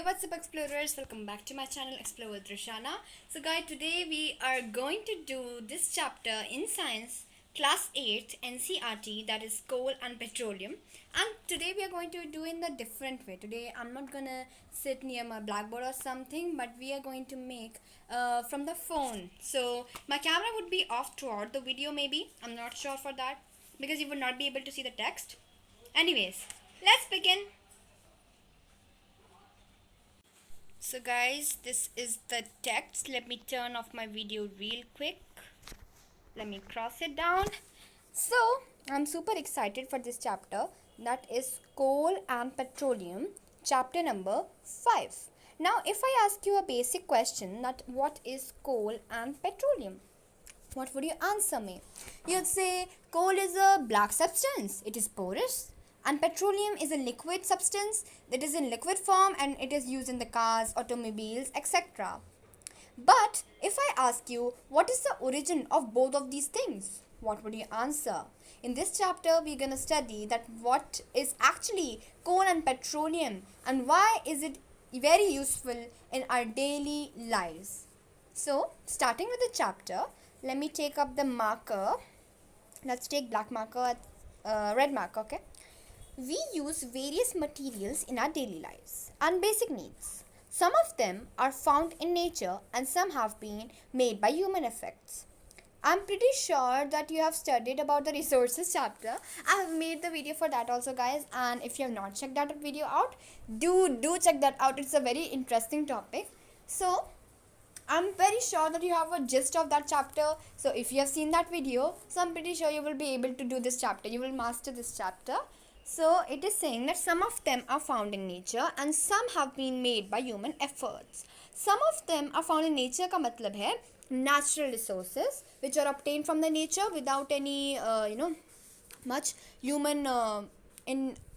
Hey, what's up, explorers? Welcome back to my channel, Explore with Roshana. So, guys, today we are going to do this chapter in science, class 8 NCRT, that is coal and petroleum. And today we are going to do in the different way. Today I'm not gonna sit near my blackboard or something, but we are going to make from the phone. So my camera would be off throughout the video, maybe. I'm not sure for that because you would not be able to see the text. Anyways, let's begin. So guys, this is the text. Let me turn off my video real quick. Let me cross it down. So I'm super excited for this chapter, that is coal and petroleum, chapter number 5. Now if I ask you a basic question, that what is coal and petroleum, what would you answer me? You'd say coal is a black substance, it is porous, and petroleum is a liquid substance that is in liquid form and it is used in the cars, automobiles, etc. But if I ask you what is the origin of both of these things, what would you answer? In this chapter, we're going to study that what is actually coal and petroleum and why is it very useful in our daily lives. So, starting with the chapter, let me take up the marker. Let's take black marker, red marker, okay? We use various materials in our daily lives and basic needs. Some of them are found in nature and some have been made by human effects. I'm pretty sure that you have studied about the resources chapter. I have made the video for that also, guys, and if you have not checked that video out, do check that out. It's a very interesting topic. So I'm very sure that you have a gist of that chapter. So if you have seen that video, so I'm pretty sure you will be able to do this chapter. You will master this chapter. So it is saying that some of them are found in nature and some have been made by human efforts. Some of them are found in nature का मतलब है natural resources which are obtained from the nature without any much human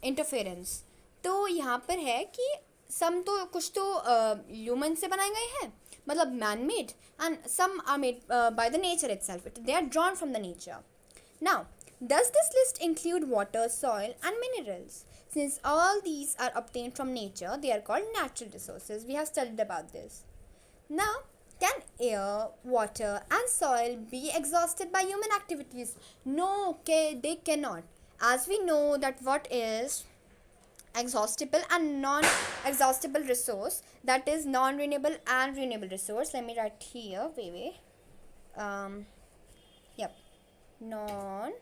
interference. तो यहाँ पर है कि some तो कुछ तो human से बनाए गए हैं, मतलब man made, and some are made by the nature itself. They are drawn from the nature. Now, does this list include water, soil and minerals? Since all these are obtained from nature, they are called natural resources. We have studied about this. Now, can air, water and soil be exhausted by human activities? No, okay, they cannot. As we know that what is exhaustible and non-exhaustible resource, that is non-renewable and renewable resource. Let me write here, wait. Yep, non-renewable,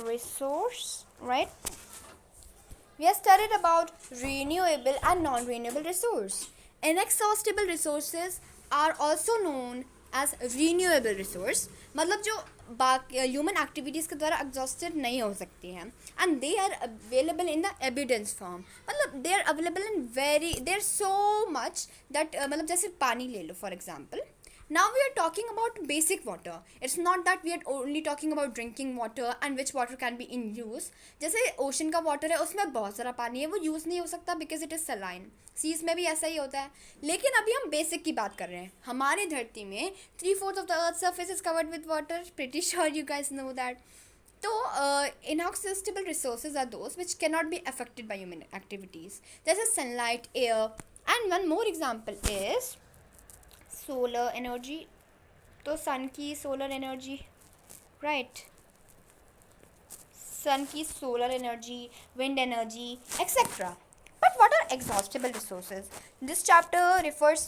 resource, right? We have studied about renewable and non-renewable resource. Inexhaustible resources are also known as renewable resource, मतलब जो human activities के द्वारा exhausted नहीं हो सकती हैं, and they are available in the evidence form, मतलब they are available in very, there so much that, मतलब जैसे पानी ले लो for example. Now we are talking about basic water. It's not that we are only talking about drinking water and which water can be in use. जैसे ocean का water है उसमें बहुत सारा पानी है, वो यूज़ नहीं हो सकता because it is saline. Seas में भी ऐसा ही होता है. लेकिन अभी हम बेसिक की बात कर रहे हैं. हमारी धरती में 3/4 of the earth surface is covered with water. Pretty sure you guys know that. तो inexhaustible resources are those which cannot be affected by human activities. जैसे sunlight, air, and one more example is solar energy. तो sun की solar energy, right, sun की solar energy, wind energy, etcetera. But what are exhaustible resources? This chapter refers,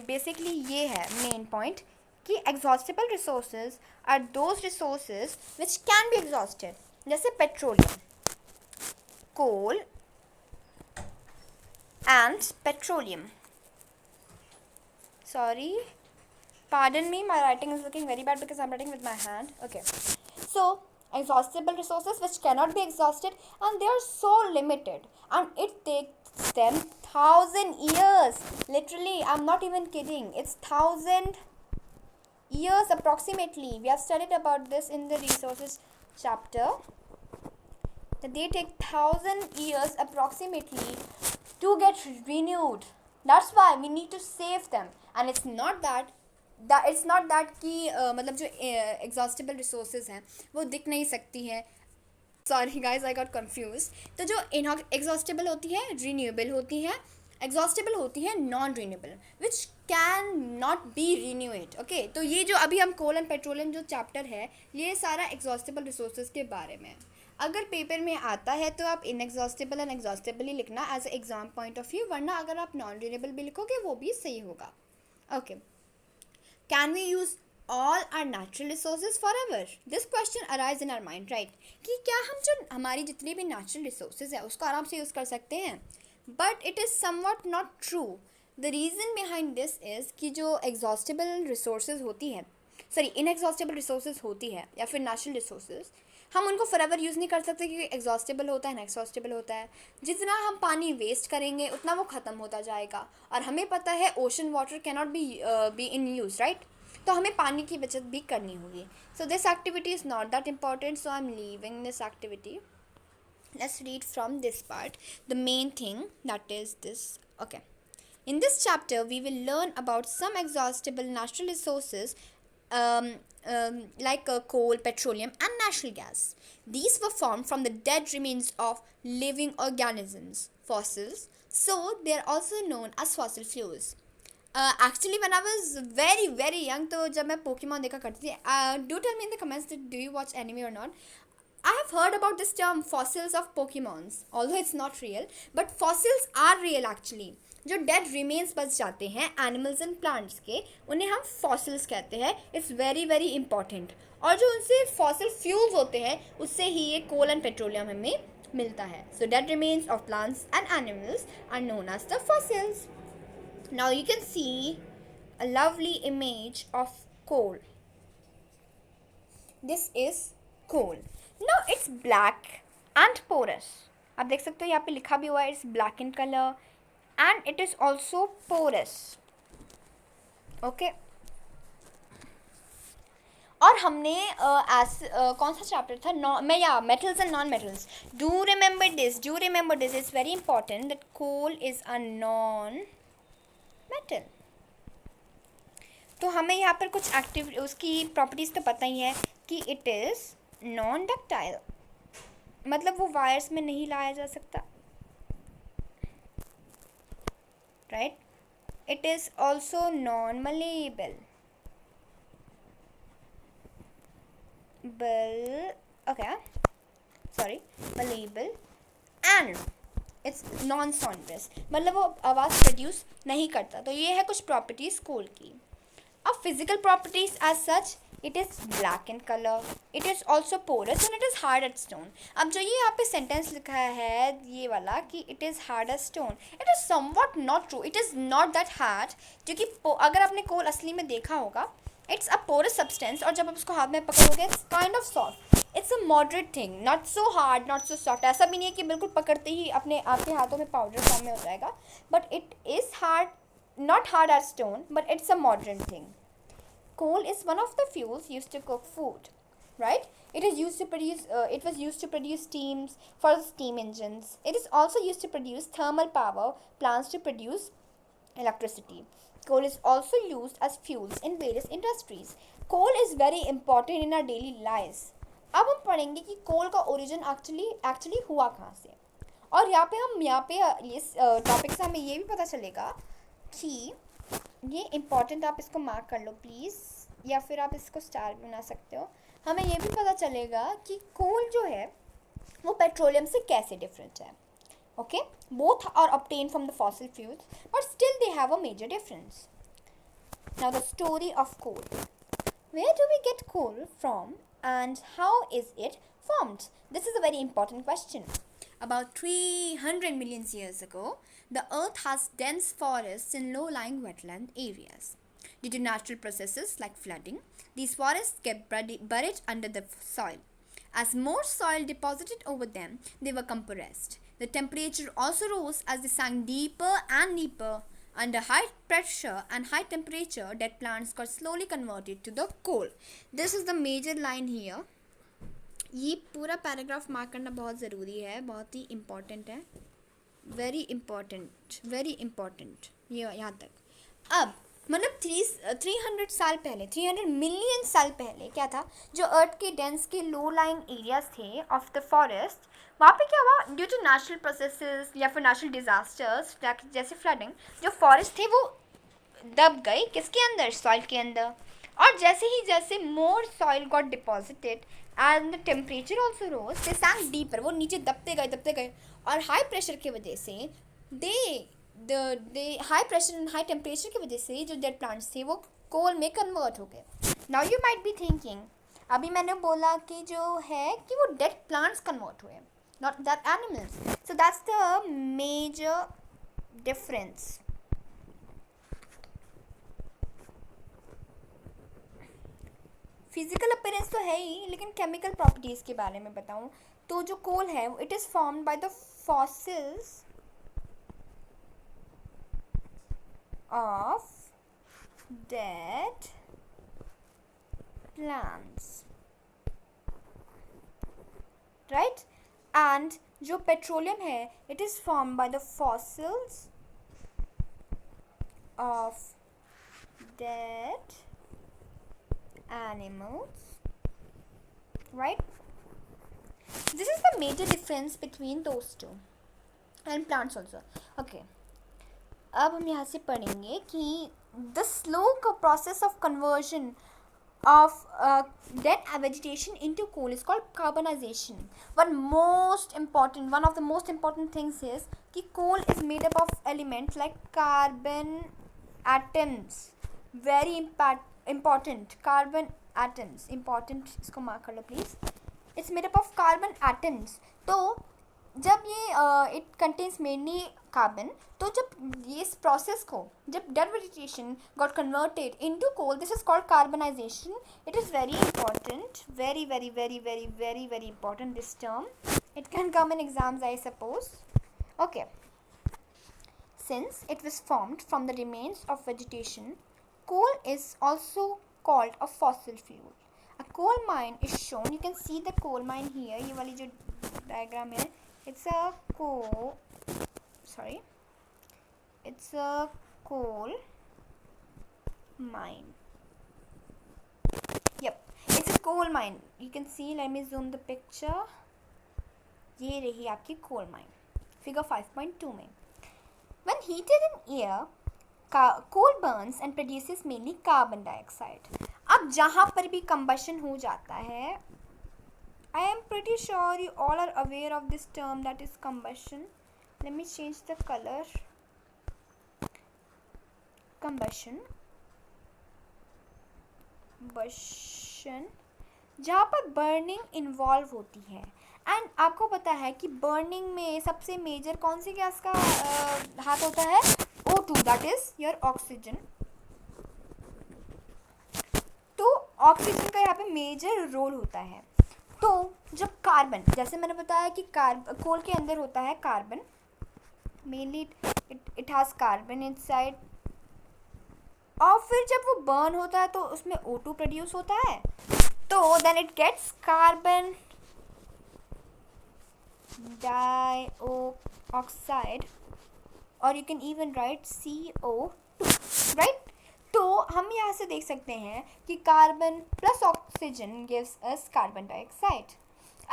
basically ये है main point कि exhaustible resources are those resources which can be exhausted. जैसे petroleum, coal and petroleum. Sorry, pardon me, my writing is looking very bad because I'm writing with my hand. Okay, so exhaustible resources which cannot be exhausted and they are so limited and it takes them 1,000 years. Literally, I'm not even kidding, it's 1,000 years approximately. We have studied about this in the resources chapter, that they take 1,000 years approximately to get renewed. That's why we need to save them. And it's not that it's not that कि मतलब जो exhaustible resources हैं वो दिख नहीं सकती है. Sorry guys, I got confuse. तो जो एग्जॉस्टेबल होती है रीन्यूएबल होती है, एग्जॉस्टेबल होती है non renewable which can not be renewed. Okay, तो ये जो अभी हम कोल एंड पेट्रोलियम जो चैप्टर है ये सारा एग्जॉस्टेबल रिसोर्सेज के बारे में. अगर पेपर में आता है तो आप इनएग्जॉस्टेबल एंड एग्जॉस्टेबल ही लिखना as exam point of view, वरना अगर आप नॉन रीन्यूएबल भी लिखोगे वो भी सही होगा. Okay. Can we use all our natural resources forever? This question arises in our mind, right? कि क्या हम जो हमारी जितनी भी natural resources है उसको आराम से यूज़ कर सकते हैं? But it is somewhat not true. The reason behind this is कि जो exhaustible resources होती है, sorry, inexhaustible resources होती है या फिर natural resources, हम उनको forever यूज़ नहीं कर सकते क्योंकि exhaustible होता है, inexhaustible होता है. जितना हम पानी वेस्ट करेंगे उतना वो ख़त्म होता जाएगा. और हमें पता है ocean water cannot be in use, right? तो हमें पानी की बचत भी करनी होगी. So this activity is not that important, so I am leaving this activity. Let's read from this part. The main thing that is this. Okay. In this chapter, we will learn about some exhaustible natural resources like coal, petroleum, and natural gas. These were formed from the dead remains of living organisms, fossils, so they are also known as fossil fuels. Actually, when I was very very young, तो जब मैं Pokemon देखा करती थी, do tell me in the comments that do you watch anime or not. I have heard about this term fossils of Pokemons, although it's not real, but fossils are real actually. जो dead remains बच जाते हैं animals and plants के, उन्हें हम fossils कहते हैं. It's very very important. और जो उनसे फॉसिल फ्यूल्स होते हैं उससे ही ये कोल एंड पेट्रोलियम हमें मिलता है. So dead remains of plants and animals are known as the fossils. Now you can see a lovely image of coal. This is coal. Now it's black and porous. आप देख सकते हो यहाँ पे लिखा भी हुआ है, it's black in color and it is also porous. Okay. और हमने कौन सा चैप्टर था, metals and non metals. Do remember this is very important that coal is a non metal. तो हमें यहाँ पर कुछ उसकी प्रॉपर्टीज तो पता ही है कि इट इज नॉन डक्टाइल, मतलब वो वायर्स में नहीं लाया जा सकता, right? It is also non malleable, malleable and it's non sonorous, मतलब वो आवाज़ प्रोड्यूस नहीं करता. तो ये है कुछ प्रॉपर्टीज कोल की. अब physical properties as such, it is black in color, it is also porous and it is hard as stone. अब जो ये यहाँ पे सेंटेंस लिखा है ये वाला कि it is hard as stone, it is somewhat not true. It is not that hard, क्योंकि अगर आपने कोल असली में देखा होगा, it's a porous substance और जब आप उसको हाथ में पकड़ोगे it's kind of soft. It's a moderate thing, not so hard, not so soft. ऐसा भी नहीं है कि बिल्कुल पकड़ते ही अपने आपके हाथों में पाउडर फॉर्म में हो जाएगा, but it is hard, not hard as stone, but it's a moderate thing. Coal is one of the fuels used to cook food, right? It is used to produce. It was used to produce steams for steam engines. It is also used to produce thermal power plants to produce electricity. Coal is also used as fuels in various industries. Coal is very important in our daily lives. अब हम पढ़ेंगे कि कोल का origin actually हुआ कहाँ से. और यहाँ पे इस टॉपिक से हमें ये भी पता चलेगा कि ये इम्पॉर्टेंट, आप इसको मार्क कर लो प्लीज़, या फिर आप इसको स्टार बना सकते हो. हमें ये भी पता चलेगा कि कोल जो है वो पेट्रोलियम से कैसे डिफरेंट है. Okay, both are obtain from the fossil fuels but still they have a major difference. Now the story of coal. Where do we get coal from and how is it formed? This is a very important question. About 300 million years ago, the earth has dense forests in low-lying wetland areas. Due to natural processes like flooding, these forests kept buried under the soil. As more soil deposited over them, they were compressed. The temperature also rose as they sank deeper and deeper. Under high pressure and high temperature, dead plants got slowly converted to the coal. This is the major line here. ये पूरा paragraph mark करना बहुत ज़रूरी है, बहुत ही important है, very important, ये यहाँ तक. अब मतलब 300 साल पहले, 300 मिलियन साल पहले क्या था, जो अर्थ के डेंस के लो लाइंग एरियाज थे ऑफ द फॉरेस्ट, वहाँ पे क्या हुआ, ड्यू टू नेचुरल प्रोसेसेस या फिर नेचुरल डिजास्टर्स जैसे फ्लडिंग, जो फॉरेस्ट थे वो दब गए किसके अंदर, सॉइल के अंदर। और जैसे more soil got deposited and the temperature also rose, they sank deeper, वो नीचे दबते गए और हाई प्रेशर की वजह से they high pressure and high temperature की वजह से जो डेड प्लांट्स थे वो कोल में कन्वर्ट हो गए। Now you might be thinking, अभी मैंने बोला कि जो है कि वो डेड प्लांट्स कन्वर्ट हुए, not that animals. So that's the major difference. Physical appearance तो है ही, लेकिन केमिकल प्रॉपर्टीज़ के बारे में बताऊं तो जो कोल है it is formed by the fossils of dead plants, right. And जो पेट्रोलियम है it is formed by the fossils of dead animals, right? This is the major difference between those two and plants also. Okay, अब हम यहाँ से पढ़ेंगे कि the slow process of conversion of dead vegetation into coal is called carbonization. One of the most important things is कि coal is made up of elements like carbon atoms, very important carbon atoms, important, इसको mark कर लो please. It's made up of carbon atoms. तो जब ये it contains mainly carbon, तो जब ये इस प्रोसेस को, जब dead vegetation got converted into coal, this is called carbonisation. It is very important, very very very very very very important this term. It can come in exams I suppose. Okay, since it was formed from the remains of vegetation, coal is also called a fossil fuel. A coal mine is shown. You can see the coal mine here. ये वाली जो diagram है, it's a coal mine. Yep, it's a coal mine. You can see. Let me zoom the picture. ये रही आपकी coal mine. Figure 5.2 में. When heated in air, coal burns and produces mainly carbon dioxide. अब जहाँ पर भी combustion हो जाता है, I am pretty sure you all are aware of this term, that is combustion. Let me change the color. Combustion, जहाँ पर burning involve होती है। एंड आपको पता है कि बर्निंग में सबसे मेजर कौन सी गैस का हाथ होता है, O2, that is your oxygen. तो ऑक्सीजन का यहाँ पे मेजर रोल होता है। तो जब कार्बन, जैसे मैंने बताया कि कोल के अंदर होता है carbon, mainly it has carbon inside, और फिर जब वो बर्न होता है तो उसमें O2 प्रोड्यूस होता है, तो then it gets carbon dioxide, or you can even write CO2, right? तो हम यहाँ से देख सकते हैं कि carbon plus oxygen gives us carbon dioxide.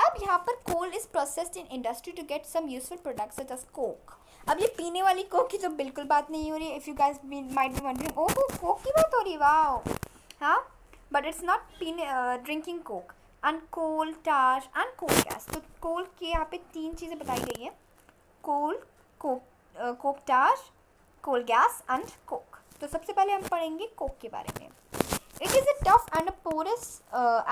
अब यहाँ पर coal is processed in industry to get some useful products such as coke. अब ये पीने वाली कोक की तो बिल्कुल बात नहीं हो रही। If you guys might be wondering, oh coke की बात हो रही है, वाओ, हाँ, but it's not drinking coke. And coal tar and coal gas. तो कोल के यहाँ पे 3 चीज़ें बताई गई है, coal, coke tar, coal gas and coke. तो सबसे पहले हम पढ़ेंगे कोक के बारे में। It is a tough and a porous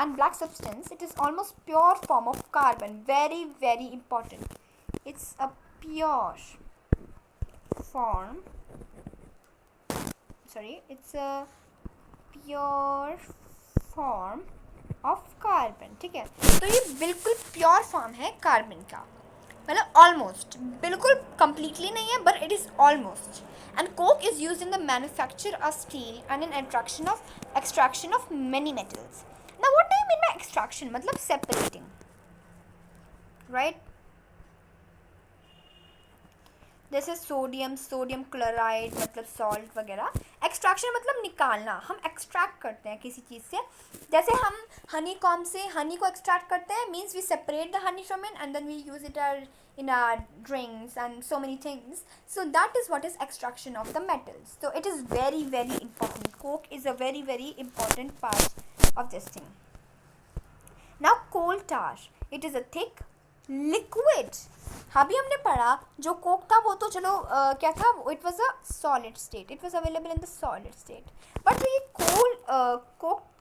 and black substance. It is almost pure form of carbon. Very very important. It's a pure form. It's a pure form of carbon. ठीक है, तो ये बिल्कुल pure form है carbon का, मतलब almost, बिल्कुल completely नहीं है, but it is almost. And coke is used in the manufacture of steel and in extraction of many metals. Now what do you mean by extraction? मतलब separating, right? जैसे sodium chloride मतलब salt वगैरह। Extraction मतलब निकालना, हम extract करते हैं किसी चीज़ से। जैसे हम हनी कॉम से हनी को एक्सट्रैक्ट करते हैं, means we separate the honey from it and then we use it in our drinks and so many things. So that is what is extraction of the metals. So it is very very important. Coke is a very very important part of this thing. Now coal tar, it is a thick liquid. अभी हमने पढ़ा जो Coke था वो तो चलो क्या था, it was a solid state, it was available in the solid state. But जो ये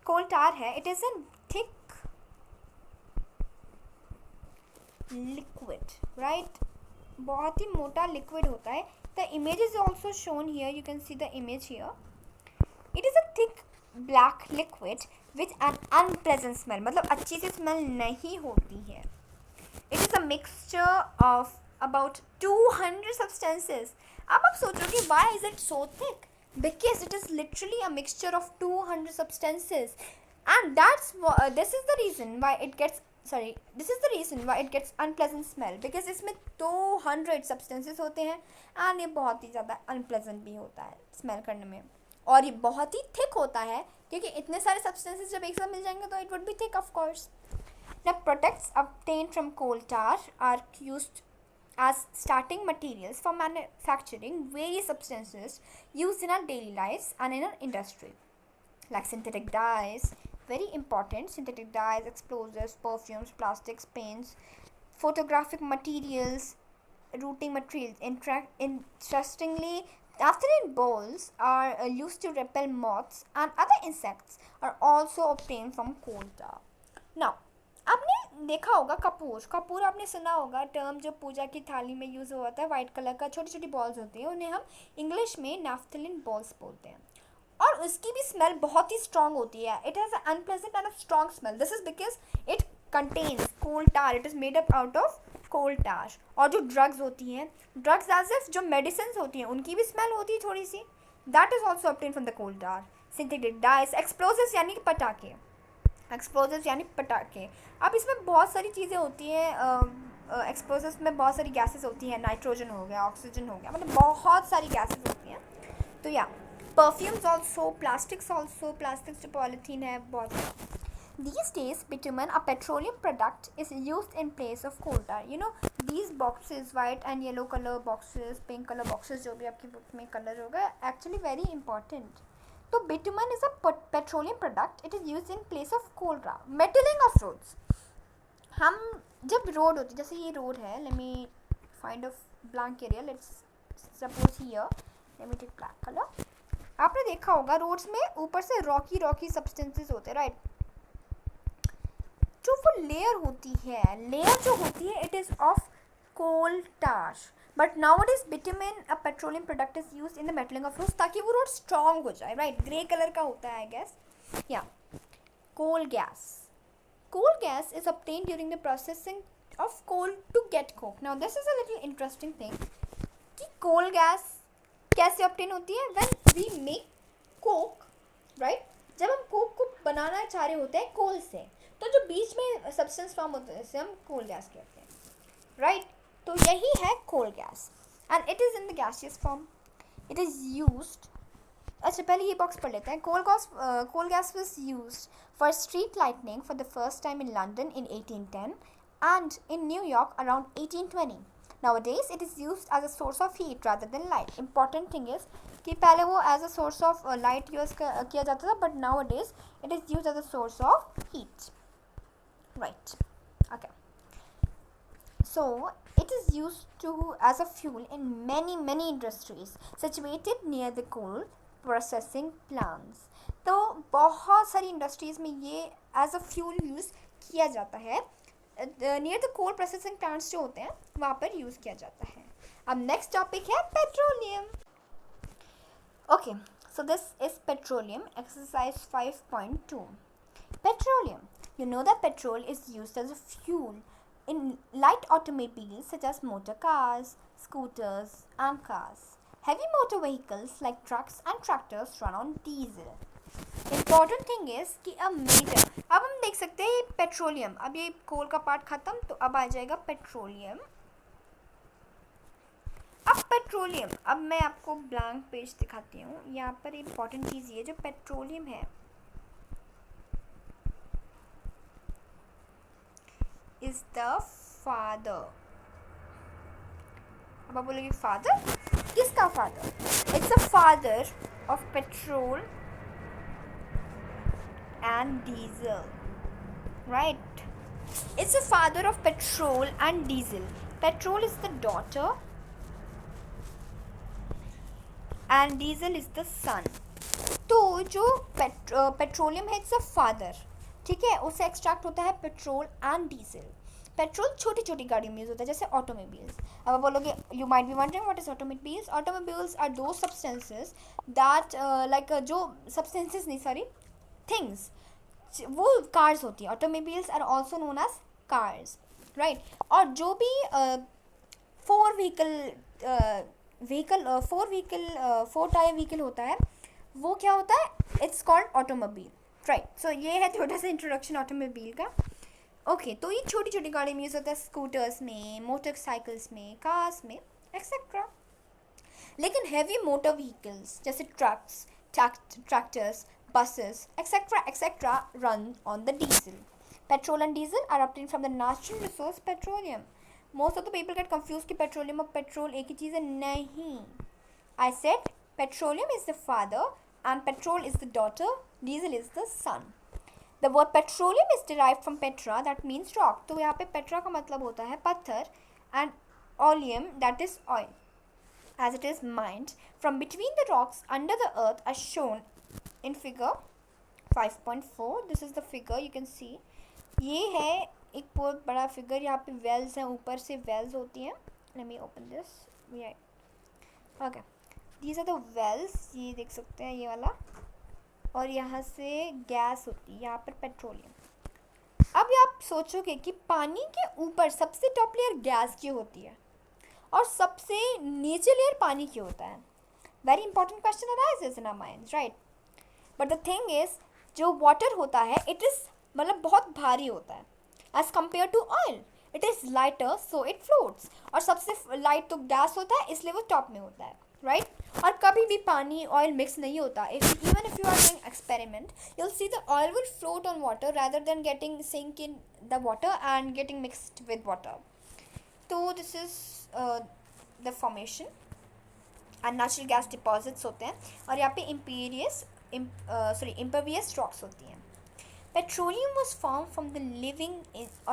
कोल टार है, it is an thick liquid, right, बहुत ही मोटा लिक्विड होता है। The image is also shown here, you can see the image here. It is a thick black liquid with an unpleasant smell, मतलब अच्छी सी smell नहीं होती है। It is a mixture of about 200 substances. अब आप सोचोगे why is it so thick? Because it is literally a mixture of 200 substances, and this is the reason why it gets unpleasant smell, because इसमें 200 substances होते हैं and ये बहुत ही ज़्यादा unpleasant भी होता है स्मेल करने में, और ये बहुत ही थिक होता है क्योंकि इतने सारे substances जब एक साथ मिल जाएंगे तो it would be thick of course. Now products obtained from coal tar are used as starting materials for manufacturing various substances used in our daily lives and in our industry, like synthetic dyes, very important, synthetic dyes, explosives, perfumes, plastics, paints, photographic materials, routing materials. Interestingly, naphthalene balls are used to repel moths and other insects are also obtained from coal tar. Now आपने देखा होगा कपूर आपने सुना होगा term, जो पूजा की थाली में यूज़ होता है, वाइट कलर का छोटी छोटी बॉल्स होती हैं, उन्हें हम इंग्लिश में नैफ्थलीन बॉल्स बोलते हैं, और उसकी भी स्मेल बहुत ही स्ट्रॉन्ग होती है। It has a unpleasant and a strong smell, this is because it contains coal tar, it is made up out of coal tar. और जो ड्रग्स होती हैं, ड्रग्स एज इफ जो मेडिसिन होती हैं, उनकी भी स्मेल होती है थोड़ी सी, that is also obtain from the coal tar. Synthetic dyes, explosives यानी पटाखे, अब इसमें बहुत सारी चीज़ें होती हैं, एक्सप्लोजिव्स में बहुत सारी गैसेस होती हैं, नाइट्रोजन हो गया, ऑक्सीजन हो गया, मतलब बहुत सारी गैसेस होती हैं। तो या परफ्यूम्स ऑल्सो, प्लास्टिक्स जो पॉलीथीन है, बहुत सारा। These days, bitumen, a petroleum product, is used in place of coal tar. You know, these boxes, white and yellow color boxes, pink color boxes, जो भी आपकी बुक में कलर होगा, actually very important. तो bitumen is a petroleum product. It is used in place of coal tar. Metaling of roads. हम जब road होती, जैसे ये रोड है, let me find a blank area. Let's suppose here. Let me take black color. आपने देखा होगा roads में ऊपर से रॉकी सब्सटेंसेस होते हैं, राइट? जो वो लेयर होती है, it is of coal tar. But now it is bitumen, a petroleum product is use in the metalling of roads, ताकि वो रोड स्ट्रॉन्ग हो जाए, राइट? ग्रे कलर का होता है, आई गेस। या coal gas is obtained during the processing of coal to get coke. Now this is a little interesting thing कि कोल gas कैसे obtain होती है? when we make coke, right? जब हम कोक को बनाना चाह रहे होते हैं कोल से, तो जो बीच में सब्सटेंस फॉर्म होता है इसे हम कोल गैस कहते हैं, राइट? तो यही है coal gas, and it is in the gaseous form. It is used, अच्छा पहले ये बॉक्स पढ़ लेते हैं। Coal gas was used for street lightning for the first time in London in 1810 and in New York around 1820. Nowadays it is used as a source of heat rather than light. Important thing is कि पहले वो as a source of light use किया जाता था, but nowadays it is use as a source of heat, right? Okay, so it is used to as a fuel in many industries situated near the coal processing plants. तो बहुत सारी industries में ये as a fuel use किया जाता है, near the coal processing plants जो होते हैं वहाँ पर यूज़ किया जाता है। अब नेक्स्ट टॉपिक है petroleum. Okay, so this is petroleum, exercise 5.2. Petroleum. You know that petrol is used as a fuel in light automobiles such as motor cars, scooters and cars. Heavy motor vehicles like trucks and tractors run on diesel. Important thing is कि अब major, अब हम देख सकते हैं petroleum, अब ये कोल का पार्ट खत्म, तो अब आ जाएगा पेट्रोलियम। अब पेट्रोलियम, अब मैं आपको ब्लैंक पेज दिखाती हूँ. यहाँ पर इम्पॉर्टेंट चीज़ ये, जो पेट्रोलियम है इज द फादर. अब आप बोलोगे फादर, किसका father? It's the father of petrol and diesel, right? It's the father of petrol and diesel. Petrol is the daughter and diesel is the son. तो जो petroleum है, it's a father, ठीक है, उससे एक्सट्रैक्ट होता है petrol and diesel. Petrol छोटी छोटी गाड़ियों में यूज होता है, जैसे ऑटोमोबाइल्स. अब आप बोलोगे, you might be wondering what is automobiles. Automobiles are दो सब्सटेंसेस दैट लाइक जो सब्सटेंसेस नहीं, सॉरी, थिंग्स, वो कार्स होती है. Automobiles are also known as cars, right? और जो भी फोर टायर व्हीकल होता है, वो क्या होता है? It's called automobile, right? So ये है थोड़ा सा इंट्रोडक्शन ऑटोमोबाइल का. ओके, तो ये छोटी छोटी गाड़ी में यूज़ होता है, स्कूटर्स में, मोटरसाइकिल्स में, कार्स में, एक्सेट्रा. लेकिन हैवी मोटर व्हीकल्स जैसे trucks, tractors, buses, etc., run on the diesel. Petrol and diesel are obtained from the natural resource petroleum. Most of the people get confused कि petroleum और petrol एक ही चीज़ है. नहीं. I said petroleum is the father and petrol is the daughter, diesel is the son. The word petroleum is derived from petra, that means rock. तो यहाँ पे petra का मतलब होता है पत्थर, and oleum, that is oil, as it is mined from between the rocks under the earth, as shown in figure 5.4. This is the figure you can see. ये है एक बहुत बड़ा फिगर. यहाँ पे वेल्स हैं, ऊपर से वेल्स होती हैं. Let me open this. Yeah. Okay. These are the wells. ये देख सकते हैं, ये वाला. और यहाँ से गैस होती है, यहाँ पर पेट्रोलियम. अब आप सोचोगे कि पानी के ऊपर सबसे टॉप लेयर गैस की होती है और सबसे नीचे लेयर पानी की होता है. Very important question arises in our minds, right? But the thing is, जो वाटर होता है, इट इज़ मतलब बहुत भारी होता है as compared to oil. It is lighter, so it floats. और सबसे लाइट तो गैस होता है, इसलिए वो टॉप में होता है, राइट? और कभी भी पानी ऑयल मिक्स नहीं होता. Even if you are doing experiment, you'll see the oil will float on water rather than getting sink in the water and getting mixed with water. So this is the formation and natural gas deposits होते हैं. और यहाँ पे impervious rocks होती हैं. Petroleum was formed from the living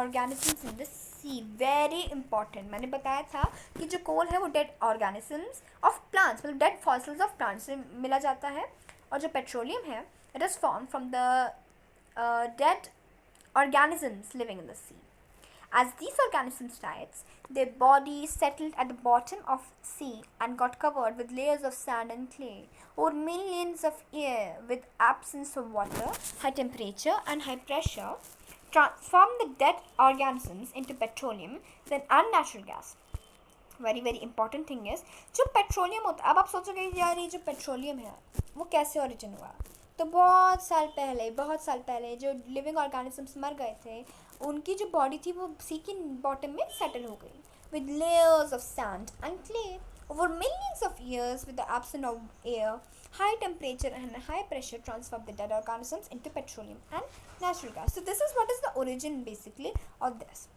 organisms in the sea. Very important. मैंने बताया था कि जो कोल है वो dead organisms of plants, मतलब dead fossils of plants से मिला जाता है. और जो पेट्रोलियम है, it is formed from the dead organisms living in the sea. As these organisms died, their bodies settled at the bottom of sea and got covered with layers of sand and clay. Over millions of years, with absence of water, high temperature and high pressure, transformed the dead organisms into petroleum, then unnatural gas. Very very important thing is, जो petroleum होता है. अब आप सोचोगे यार ये जो petroleum है वो कैसे ओरिजिन हुआ? तो बहुत साल पहले जो लिविंग ऑर्गेनिजम्स मर गए थे, उनकी जो बॉडी थी वो सी की बॉटम में सेटल हो गई with layers of sand and clay. Over millions of years with the absence of air, high temperature and high pressure transform the dead organisms into petroleum and natural gas. So this is what is the origin basically of this.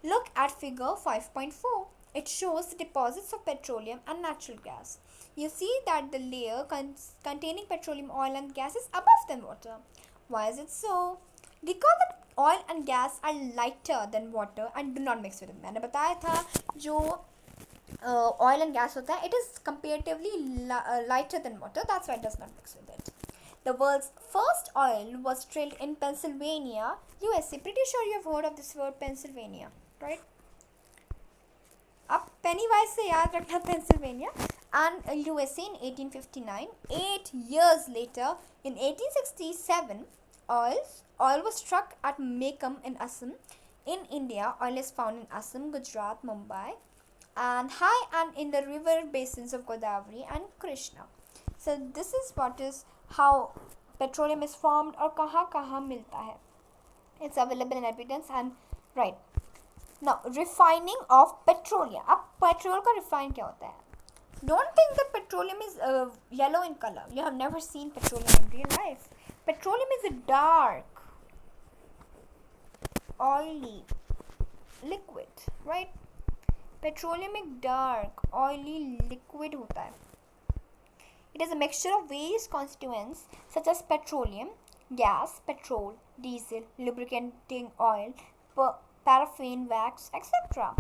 Look at figure 5.4. It shows the deposits of petroleum and natural gas. You see that the layer containing petroleum, oil and gas is above than water. Why is it so? Because that oil and gas are lighter than water and do not mix with it. मैंने बताया था जो oil and gas होता है, it is comparatively lighter than water. That's why it does not mix with it. The world's first oil was drilled in Pennsylvania, USA. Pretty sure you have heard of this word Pennsylvania, right? अब penny-wise से याद रखना Pennsylvania. And USA in 1859. 8 years later, in 1867, oil was struck at Mekam in Assam. In India, oil is found in Assam, Gujarat, Mumbai, and high and in the river basins of Godavari and Krishna. So this is what is how petroleum is formed और कहाँ कहाँ मिलता है. It's available in evidence and right. Now, refining of petroleum. अब petrol का refine क्या होता है? Don't think that petroleum is yellow in color. You have never seen petroleum in real life. Petroleum is a dark, oily liquid, right? Petroleum एक dark, oily liquid होता है. It is a mixture of various constituents such as petroleum, gas, petrol, diesel, lubricating oil, paraffin, wax, etc.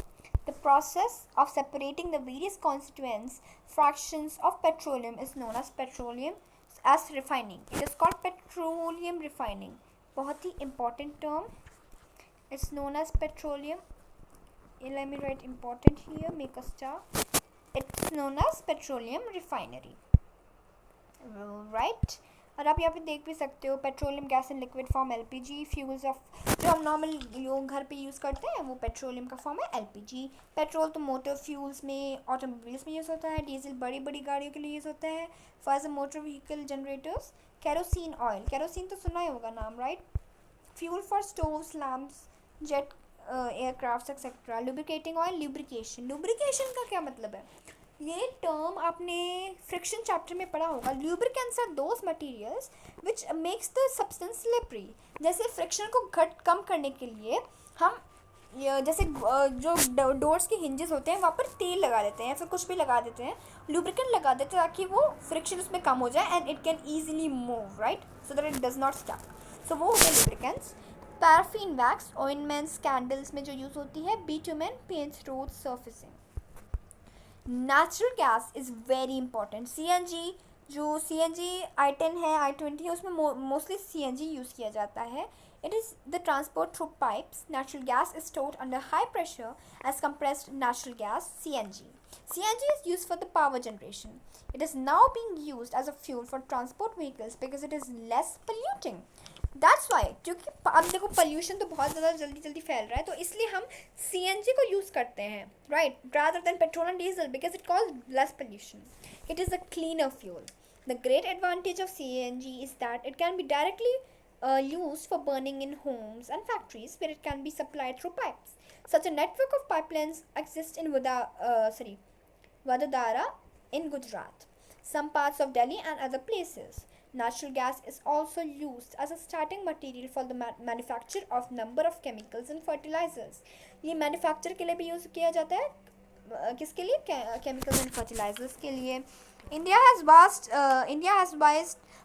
The process of separating the various constituents fractions of petroleum is known as refining. It is called petroleum refining. बहुत ही important term. It's known as petroleum. Let me write important here. Make a star. It's known as petroleum refinery. Right. और आप यहाँ पे देख भी सकते हो petroleum gas in liquid form LPG fuels of जो हम नॉर्मल लोग घर पे यूज़ करते हैं वो पेट्रोलियम का फॉर्म है एलपीजी. पेट्रोल तो मोटर फ्यूल्स में ऑटोमोबाइल्स में यूज़ होता है. डीजल बड़ी बड़ी गाड़ियों के लिए यूज़ होता है for as motor vehicle generators. Kerosene oil, kerosene तो सुना ही होगा नाम, right. Fuel for stoves, lamps, jet aircraft etcetera. Lubricating oil, lubrication का क्या मतलब है? ये टर्म आपने फ्रिक्शन चैप्टर में पढ़ा होगा. Lubricants are those materials which makes the substance slippery. जैसे फ्रिक्शन को कम करने के लिए हम जैसे जो डोर्स के हिंजेस होते हैं वहाँ पर तेल लगा देते हैं, फिर कुछ भी लगा देते हैं, लुब्रिकेंट लगा देते हैं ताकि वो फ्रिक्शन उसमें कम हो जाए and it can easily move, right, so that it does not stuck. So वो होते हैं lubricants. Paraffin wax ointments candles में जो यूज़ होती है. Bitumen paints road surfacing. Natural gas is very important. CNG जो सीएनजी i10 है, i20 है, उसमें मोस्टली सीएनजी यूज़ किया जाता है. It is the transport through pipes. Natural gas is stored under high pressure as compressed natural gas CNG. CNG is used for the power generation. It is now being used as a fuel for transport vehicles because it is less polluting. That's why, क्योंकि अब देखो pollution तो बहुत ज़्यादा जल्दी जल्दी फैल रहा है, तो इसलिए हम CNG को यूज़ करते हैं, right, rather than petrol and diesel because it cause less pollution. It is a cleaner fuel. The great advantage of CNG is that it can be directly used for burning in homes and factories where it can be supplied through pipes. Such a network of pipelines exists in Vadodara in Gujarat, some parts of Delhi and other places. Natural gas is also used as a starting material for the manufacture of number of chemicals and fertilizers. ये manufacture के लिए भी use किया जाता है. किसके लिए? Chemicals and fertilizers के लिए. India has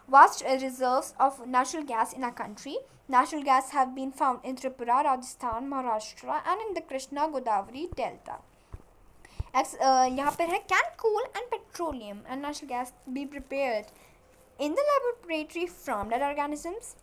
vast reserves of natural gas in our country. Natural gas have been found in Tripura, Rajasthan, Maharashtra and in the Krishna Godavari Delta. यहाँ पर है, can coal and petroleum and natural gas be prepared in the laboratory from dead organisms?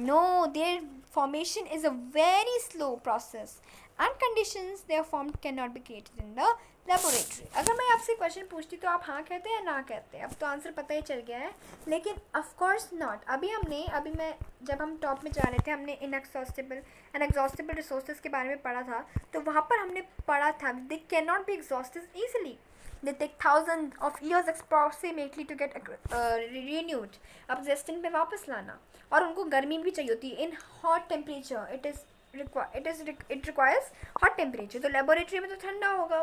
No, their formation is a very slow process and conditions they are formed cannot be created in the laboratory. अगर मैं आपसे question पूछती तो आप हाँ कहते हैं या ना कहते हैं? अब तो आंसर पता ही चल गया है, लेकिन ऑफ कोर्स नॉट. अभी मैं जब हम टॉप में जा रहे थे हमने इनएग्जॉस्टिबल रिसोर्सेज के बारे में पढ़ा था, तो वहाँ पर हमने पढ़ा था they can not be exhausted easily. They take thousands of years approximately to get renewed. अब जेस्टिन पे वापस लाना, और उनको गर्मी भी चाहिए होती है. In hot temperature it requires hot temperature. तो लेबोरेटरी में तो ठंडा होगा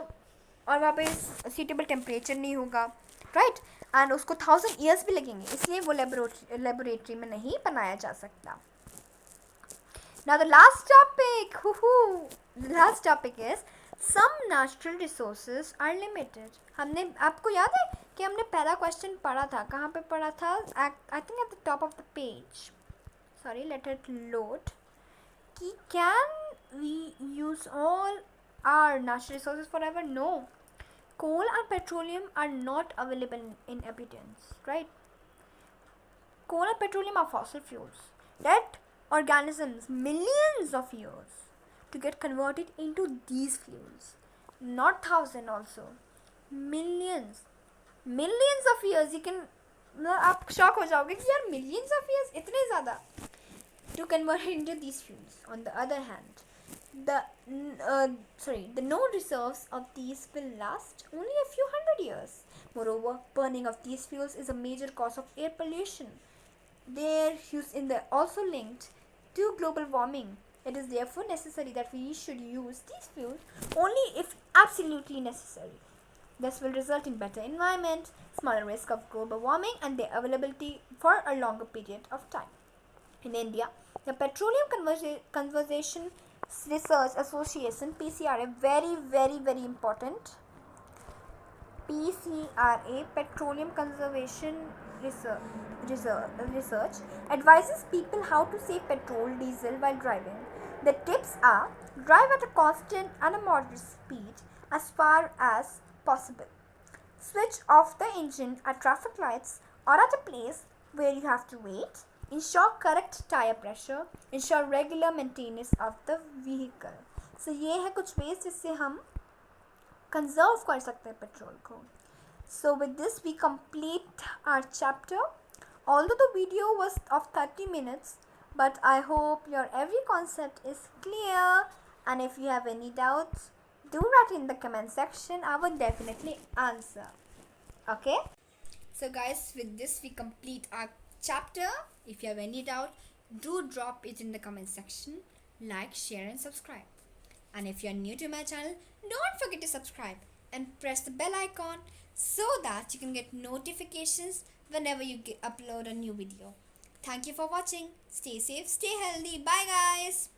और वहाँ पे सूटेबल टेम्परेचर नहीं होगा, राइट, एंड उसको 1000 years भी लगेंगे, इसलिए वो लेबोरेटरी में नहीं बनाया जा सकता. Now the last topic is some natural resources are limited. हमने, आपको याद है कि हमने पहला क्वेश्चन पढ़ा था, कहाँ पे पढ़ा था? I think at the top of the page. Sorry, let it load. कि can we use all our natural resources forever? No. Coal and petroleum are not available in abundance, right? Coal and petroleum are fossil fuels that organisms millions of years to get converted into these fuels. Not thousand also, millions of years. You can, आप shock हो जाओगे कि यार millions of years इतने ज़्यादा to convert it into these fuels. On the other hand, the known reserves of these will last only a few hundred years. Moreover, burning of these fuels is a major cause of air pollution. Their use also linked to global warming. It is therefore necessary that we should use these fuels only if absolutely necessary. This will result in better environment, smaller risk of global warming, and their availability for a longer period of time. In India, the Petroleum Conservation Research Association (PCRA), very important. PCRA, Petroleum Conservation Research, advises people how to save petrol, diesel while driving. The tips are: drive at a constant and a moderate speed as far as possible. Switch off the engine at traffic lights or at a place where you have to wait. Ensure correct tire pressure. Ensure regular maintenance of the vehicle. So ये है कुछ ways जिससे हम conserve कर सकते हैं petrol को. So with this we complete our chapter. Although the video was of 30 minutes, but I hope your every concept is clear, and if you have any doubts, do write in the comment section. I will definitely answer. Okay? So guys, with this we complete our chapter. If you have any doubt, do drop it in the comment section. Like, share and subscribe. And if you are new to my channel, don't forget to subscribe and press the bell icon so that you can get notifications whenever you upload a new video. Thank you for watching. Stay safe, stay healthy. Bye guys.